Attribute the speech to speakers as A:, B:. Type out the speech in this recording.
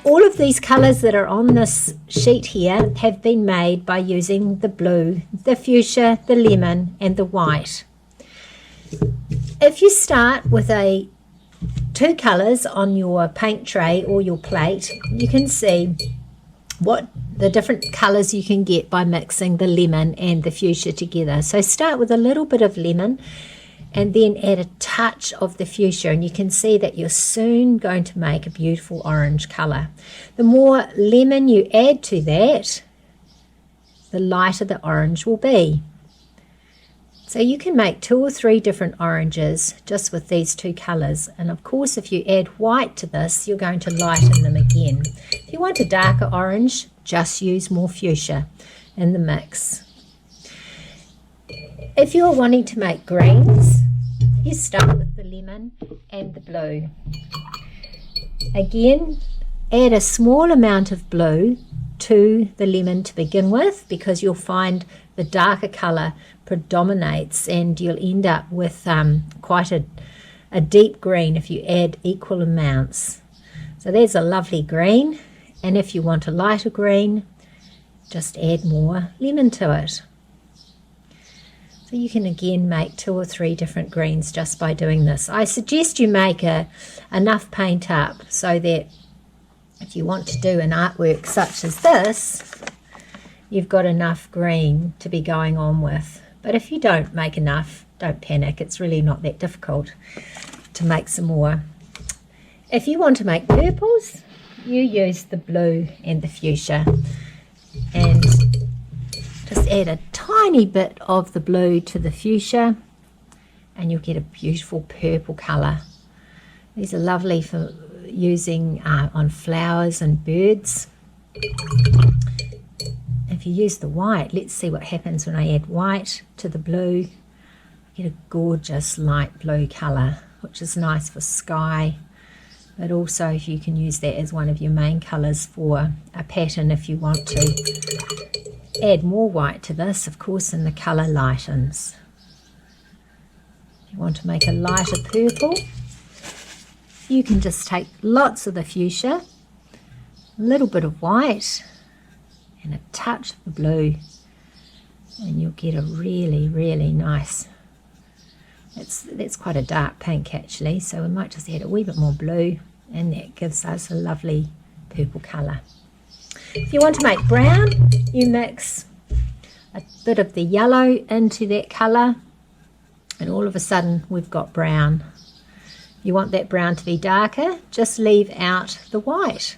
A: all of these colours that are on this sheet here have been made by using the blue, the fuchsia, the lemon and the white. If you start with two colours on your paint tray or your plate, you can see what the different colours you can get by mixing the lemon and the fuchsia together. So start with a little bit of lemon and then add a touch of the fuchsia, and you can see that you're soon going to make a beautiful orange colour. The more lemon you add to that, the lighter the orange will be. So you can make 2 or 3 different oranges just with these two colours, and of course if you add white to this, you're going to lighten them again. If you want a darker orange, just use more fuchsia in the mix. If you're wanting to make greens, you start with the lemon and the blue. Again, add a small amount of blue to the lemon to begin with, because you'll find the darker colour predominates and you'll end up with quite a deep green if you add equal amounts. So there's a lovely green, and if you want a lighter green, just add more lemon to it. So you can again make 2 or 3 different greens just by doing this. I suggest you make enough paint up so that if you want to do an artwork such as this, you've got enough green to be going on with. But if you don't make enough, don't panic. It's really not that difficult to make some more. If you want to make purples, you use the blue and the fuchsia, and just add a tiny bit of the blue to the fuchsia and you'll get a beautiful purple colour. These are lovely for using on flowers and birds. If you use the white, let's see what happens when I add white to the blue. Get a gorgeous light blue colour, which is nice for sky, but also if you can use that as one of your main colours for a pattern if you want to. Add more white to this, of course, and the colour lightens. If you want to make a lighter purple, you can just take lots of the fuchsia, a little bit of white, and a touch of the blue, and you'll get a really, really nice. That's quite a dark pink actually, so we might just add a wee bit more blue, and that gives us a lovely purple colour. If you want to make brown, you mix a bit of the yellow into that colour, and all of a sudden we've got brown. You want that brown to be darker, just leave out the white.